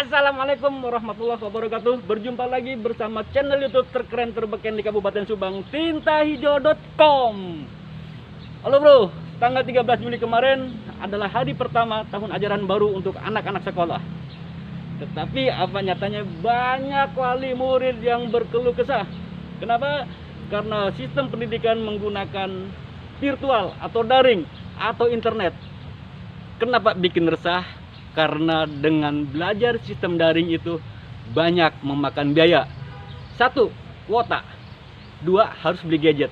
Assalamualaikum warahmatullahi wabarakatuh. Berjumpa lagi bersama channel YouTube terkeren terbeken di Kabupaten Subang, tintahijau.com. Halo bro, tanggal 13 Juli kemarin adalah hari pertama tahun ajaran baru untuk anak-anak sekolah. Tetapi apa nyatanya banyak wali murid yang berkeluh kesah. Kenapa? Karena sistem pendidikan menggunakan virtual atau daring atau internet. Kenapa bikin resah? Karena dengan belajar sistem daring itu banyak memakan biaya. 1. Kuota. 2. Harus beli gadget.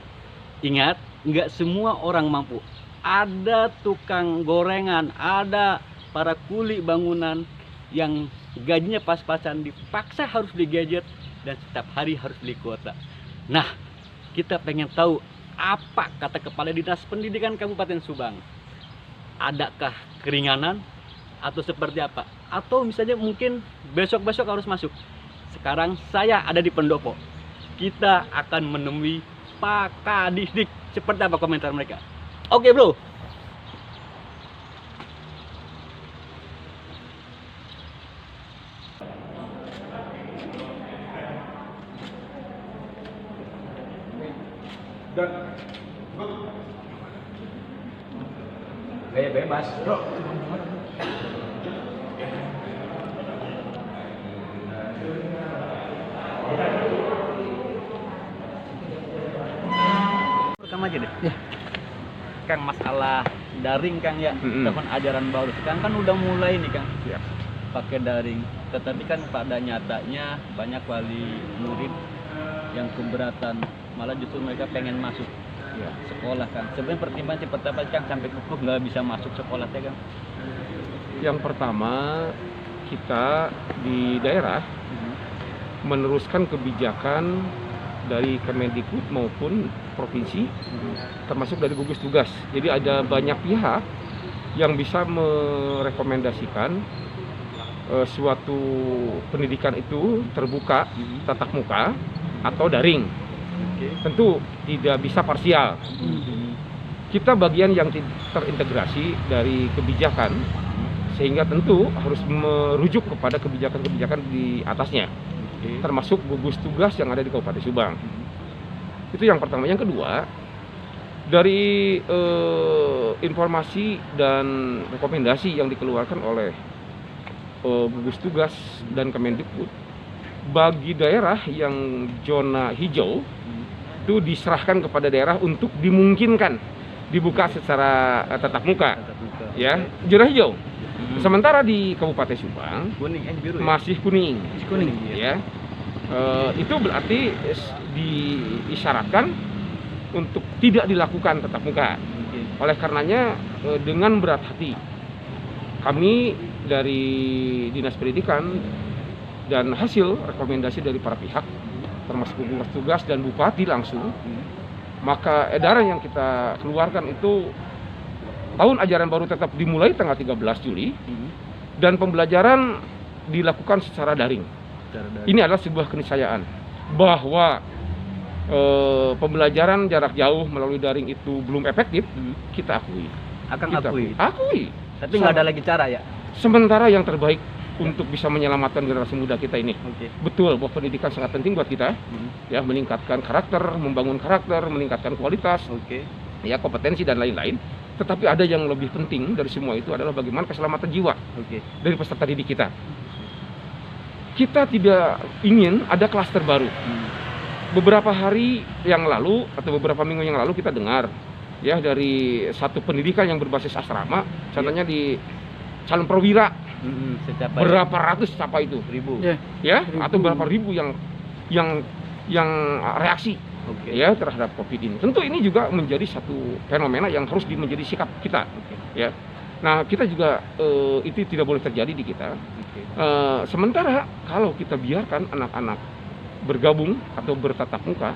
Ingat, nggak semua orang mampu. Ada tukang gorengan, ada para kuli bangunan yang gajinya pas-pasan, dipaksa harus beli gadget dan setiap hari harus beli kuota. Nah, kita pengen tahu apa kata Kepala Dinas Pendidikan Kabupaten Subang. Adakah keringanan? Atau seperti apa? Atau misalnya mungkin besok-besok harus masuk. Sekarang saya ada di pendopo. Kita akan menemui Pak Kadisdik. Seperti apa komentar mereka? Oke bro. Gaya bebas, bro. Pertama aja deh. Ya. Kang, masalah daring Kang ya, tahun ajaran baru. Sekarang kan udah mulai nih Kang. Ya. Pakai daring. Tetapi kan pada nyatanya banyak wali murid yang keberatan, malah justru mereka pengen masuk sekolah Kang. Sebenarnya pertimbangan seperti apa Kang sampai kukuh nggak bisa masuk sekolah teh Kang? Yang pertama, kita di daerah meneruskan kebijakan dari Kemendikbud maupun provinsi, termasuk dari gugus tugas. Jadi ada banyak pihak yang bisa merekomendasikan suatu pendidikan itu terbuka, tatap muka atau daring. Tentu tidak bisa parsial. Kita bagian yang terintegrasi dari kebijakan, sehingga tentu harus merujuk kepada kebijakan-kebijakan di atasnya, termasuk gugus tugas yang ada di Kabupaten Subang. Itu yang pertama. Yang kedua, dari informasi dan rekomendasi yang dikeluarkan oleh gugus tugas dan Kemendikbud, bagi daerah yang zona hijau itu diserahkan kepada daerah untuk dimungkinkan dibuka secara tatap muka, ya, zona hijau. Sementara di Kabupaten Subang Kuning, biru ya? masih kuning, ya. Itu berarti diisyaratkan untuk tidak dilakukan tatap muka. Oleh karenanya dengan berat hati kami dari Dinas Pendidikan dan hasil rekomendasi dari para pihak, termasuk gugus tugas dan bupati langsung, maka edaran yang kita keluarkan itu tahun ajaran baru tetap dimulai tanggal 13 Juli dan pembelajaran dilakukan secara daring. Ini adalah sebuah keniscayaan bahwa pembelajaran jarak jauh melalui daring itu belum efektif. Kita akui. Akui. Tapi nggak ada lagi cara ya? Sementara yang terbaik untuk bisa menyelamatkan generasi muda kita ini. Betul bahwa pendidikan sangat penting buat kita, ya, meningkatkan karakter, membangun karakter, meningkatkan kualitas, ya, kompetensi dan lain-lain. Tetapi ada yang lebih penting dari semua itu adalah bagaimana keselamatan jiwa dari peserta didik kita. Kita tidak ingin ada klaster baru. Beberapa hari yang lalu atau beberapa minggu yang lalu kita dengar, ya, dari satu pendidikan yang berbasis asrama, contohnya di calon perwira, berapa ratus apa itu ribu, ya, atau berapa ribu yang reaksi, ya, terhadap COVID ini. Tentu ini juga menjadi satu fenomena yang harus menjadi sikap kita, ya. Nah, kita juga itu tidak boleh terjadi di kita. Sementara kalau kita biarkan anak-anak bergabung atau bertatap muka,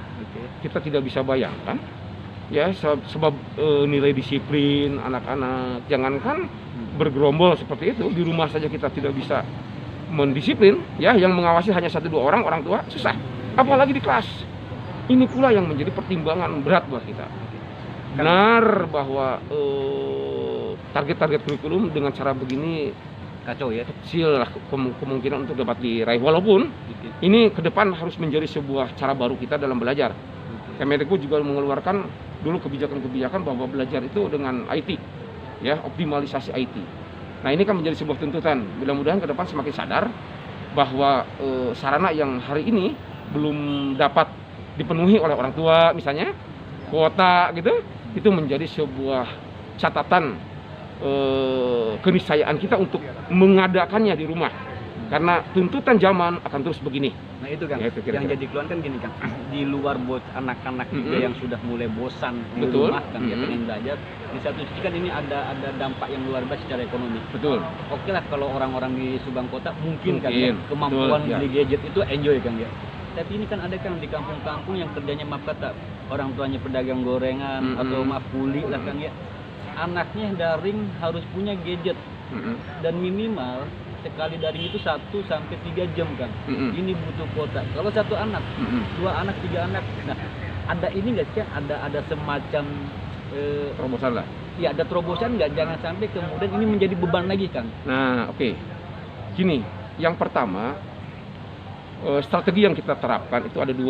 kita tidak bisa bayangkan, ya, sebab nilai disiplin anak-anak, jangankan bergerombol seperti itu, di rumah saja kita tidak bisa mendisiplin, ya, yang mengawasi hanya 1-2 orang tua, susah, apalagi di kelas. Ini pula yang menjadi pertimbangan berat buat kita. Benar bahwa target-target kurikulum dengan cara begini Kacau ya. Kecil lah kemungkinan untuk dapat diraih. Walaupun ini ke depan harus menjadi sebuah cara baru kita dalam belajar. Kemendikbud juga mengeluarkan dulu kebijakan-kebijakan bahwa belajar itu dengan IT, ya, optimalisasi IT. Nah, ini kan menjadi sebuah tuntutan. Mudah-mudahan ke depan semakin sadar bahwa sarana yang hari ini belum dapat dipenuhi oleh orang tua, misalnya kuota gitu, itu menjadi sebuah catatan keniscayaan kita untuk mengadakannya di rumah, karena tuntutan zaman akan terus begini. Nah itu kan, Ya, itu kira-kira. yang jadi keluhan kan gini kan, di luar buat anak-anak juga yang sudah mulai bosan di Betul. rumah kan, ya pengen belajar. Di satu sisi kan ini ada dampak yang luar biasa secara ekonomi. Betul. Oke lah kalau orang-orang di Subang Kota mungkin kan Mungkin. ya, kemampuan Betul, ya. beli gadget itu enjoy kan ya. Tapi ini kan ada kan di kampung-kampung yang kerjanya maaf kata orang tuanya pedagang gorengan atau maaf kuli lah kan ya. Anaknya daring harus punya gadget dan minimal sekali daring itu 1 sampai 3 jam kan. Ini butuh kuota. Kalau satu anak, 2 anak, 3 anak. Nah, ada ini nggak sih? Ada semacam Terobosan lah. ya ada terobosan nggak? Jangan sampai kemudian ini menjadi beban lagi Kang. Nah, oke. Gini, yang pertama strategi yang kita terapkan itu ada 2.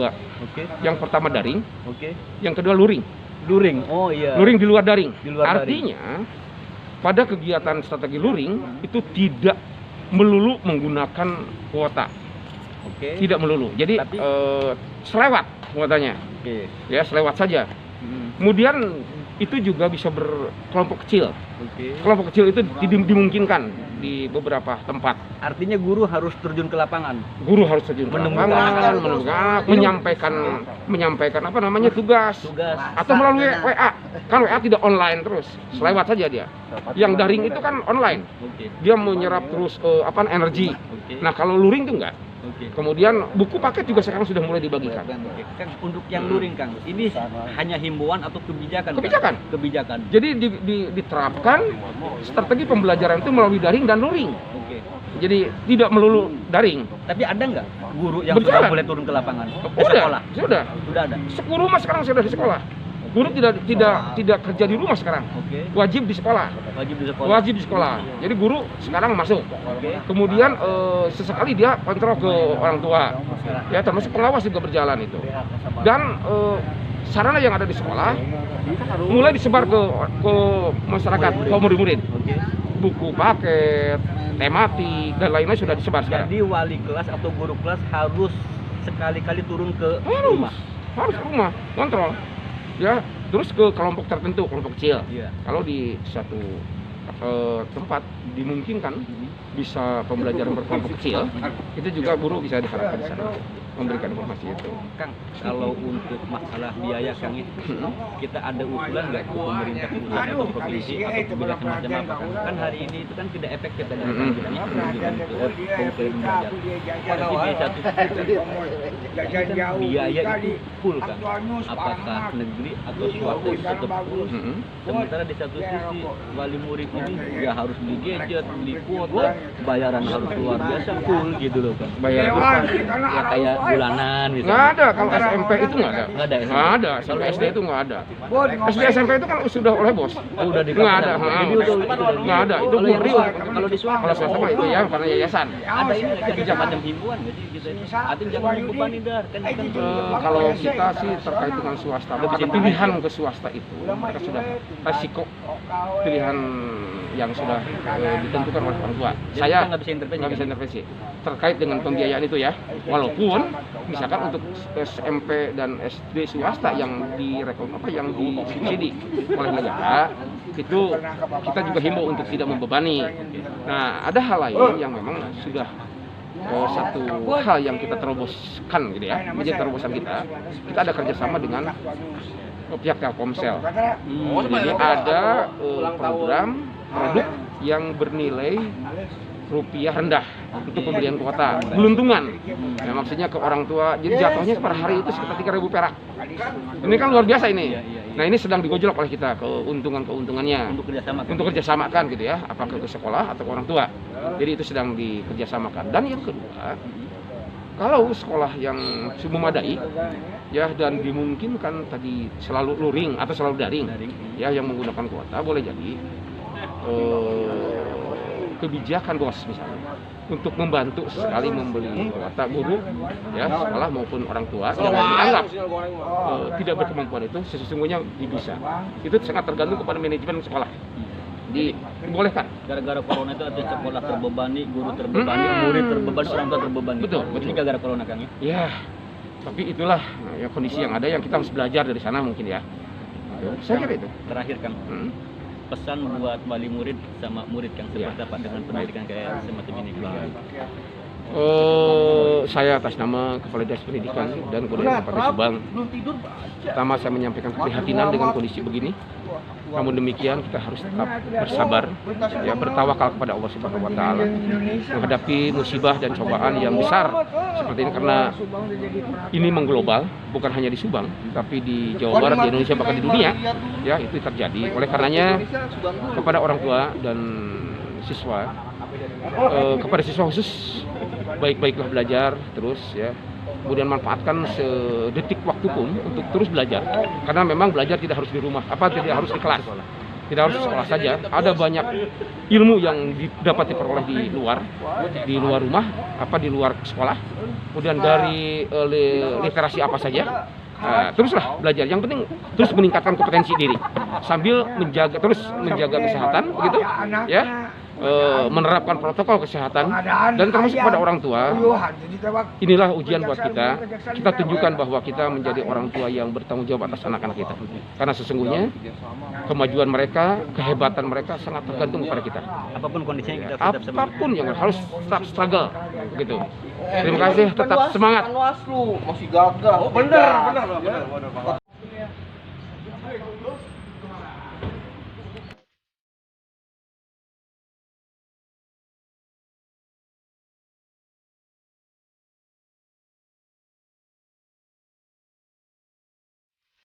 Oke. Yang pertama daring, Oke. yang kedua luring. Luring. Oh iya. Luring di luar daring. Di luar Artinya pada kegiatan strategi luring itu tidak melulu menggunakan kuota. Oke. Tidak melulu. Jadi Tapi- selewat kuotanya. Oke. Ya, selewat saja. Kemudian itu juga bisa berkelompok kecil. Oke. Kelompok kecil itu dimungkinkan di beberapa tempat. Artinya guru harus terjun ke lapangan. Guru harus terjun ke Menemukan lapangan, anak-anak. menyampaikan apa namanya tugas atau melalui WA. Kan WA tidak online terus, selewat saja dia. Yang daring itu kan online. Oke. Dia menyerap terus energi. Oke. Nah, kalau luring itu enggak. Oke. Kemudian buku paket juga sekarang sudah mulai dibagikan. Oke. Kang, untuk yang luring Kang, ini hanya himbauan atau kebijakan? Kang? Kebijakan. Kebijakan. Jadi diterapkan strategi pembelajaran itu melalui daring dan luring. Oke. Jadi tidak melulu daring. Tapi ada nggak guru yang Berjalan. sudah mulai turun ke lapangan? Ke Udah, sekolah? sudah. Sudah ada. Guru mah sekarang sudah di sekolah. Guru tidak kerja di rumah sekarang. Oke. Wajib di sekolah. Wajib di sekolah. Wajib di sekolah. Jadi guru sekarang masuk. Oke. Kemudian sesekali dia kontrol ke orang tua. Ya, termasuk pengawas juga berjalan itu. Dan sarana yang ada di sekolah mulai disebar ke masyarakat, ke murid-murid. Oke. Buku paket, tematik dan lainnya sudah disebar sekarang. Jadi wali kelas atau guru kelas harus sekali-kali turun ke rumah. Harus ke rumah, kontrol. Ya, terus ke kelompok tertentu, kelompok kecil. Iya. Kalau di satu tempat dimungkinkan bisa pembelajaran berkelompok kecil, itu juga guru bisa diharapkan di sana memberikan informasi itu. Kang, kalau untuk masalah biaya Kang, kita ada usulan nggak ke pemerintah pusat atau provinsi atau kebijakan macam apa Kang? Kan hari ini itu kan tidak efektif tadi Kang bilang penunjukan itu konkret belajar. Tapi di satu sisi kan biaya itu full Kang. Apakah negeri atau swasta itu tetap full? Sementara di satu sisi wali murid ini ya harus beli gadget, beli kuota, bayaran harus luar biasa full gitu loh Kang. Bayar Ya kayak bulanan misalnya. nggak ada, kalau SMP itu nggak ada. Nggak ada ya? Nggak ada, sampai SD itu nggak ada. SD SMP itu kan sudah oleh bos. Oh, udah di Nggak ada, Jadi nggak ada. Itu kalau yang murni. swasta, kalau di swasta Kalau swasta mah itu ya karena yayasan. ada ini kan macam himbauan nggak sih gitu. Artinya jangan membebani dar kan ini kan Kalau kita sih terkait dengan swasta, maka pilihan ke swasta itu mereka sudah resiko pilihan yang sudah ditentukan oleh orang tua. Jadi Saya kita nggak bisa intervensi, nggak bisa kan? intervensi terkait dengan pembiayaan itu ya. Walaupun misalkan untuk SMP dan SD swasta yang yang disubsidi oleh negara itu kita juga himbau untuk tidak membebani. Nah, ada hal lain yang memang sudah satu hal yang kita teroboskan gitu ya, menjadi terobosan kita ada kerjasama dengan pihak Telkomsel. Jadi ada program produk yang bernilai rupiah rendah untuk pembelian kuota, geluntungan. Ya, maksudnya ke orang tua. Jadi jatuhnya per hari itu sekitar 3.000 perak. Ini kan luar biasa ini. Nah, ini sedang digojlok oleh kita keuntungannya. Untuk kerjasamakan gitu ya, apakah ke sekolah atau ke orang tua. Jadi itu sedang dikerjasamakan. Dan yang kedua, kalau sekolah yang memadai ya dan dimungkinkan tadi selalu luring atau selalu daring ya yang menggunakan kuota boleh jadi kebijakan bos misalnya untuk membantu sekali membeli watak guru ya sekolah maupun orang tua yang dianggap tidak berkemampuan itu sesungguhnya bisa. Itu sangat tergantung kepada manajemen sekolah. Dibolehkan. Gara-gara corona itu ada sekolah terbebani, guru terbebani, murid terbebani, orang tua terbebani. Betul. Ini gara-gara corona Kang ya. Ya, tapi itulah ya kondisi yang ada yang kita harus belajar dari sana mungkin ya. Saya kira itu. Terakhir Kang, pesan buat wali murid sama murid Kang seperti apa dengan pendidikan kayak semacam ini Kang? Saya atas nama Kepala Dinas Pendidikan dan Kebudayaan Kabupaten Subang, pertama saya menyampaikan keprihatinan dengan kondisi begini. Namun demikian kita harus tetap bersabar, ya bertawakal kepada Allah Subhanahu Wa Taala menghadapi musibah dan cobaan yang besar seperti ini karena ini mengglobal, bukan hanya di Subang, tapi di Jawa Barat, di Indonesia bahkan di dunia, ya itu terjadi. Oleh karenanya kepada orang tua dan siswa, kepada siswa khusus baik-baiklah belajar terus ya. Kemudian manfaatkan sedetik waktu pun untuk terus belajar. Karena memang belajar tidak harus di rumah, tidak harus di kelas, tidak harus di sekolah saja. Ada banyak ilmu yang dapat diperoleh di luar rumah, di luar sekolah. Kemudian dari literasi apa saja. Teruslah belajar. Yang penting terus meningkatkan kompetensi diri sambil terus menjaga kesehatan, begitu ya. Menerapkan protokol kesehatan dan termasuk pada orang tua. Inilah ujian buat kita. Kita tunjukkan bahwa kita menjadi orang tua yang bertanggung jawab atas anak-anak kita. Karena sesungguhnya kemajuan mereka, kehebatan mereka sangat tergantung kepada kita. Apapun kondisinya kita tetap semangat. Apapun yang harus tetap struggle, begitu. Terima kasih, tetap semangat. Masih gagal. Bener.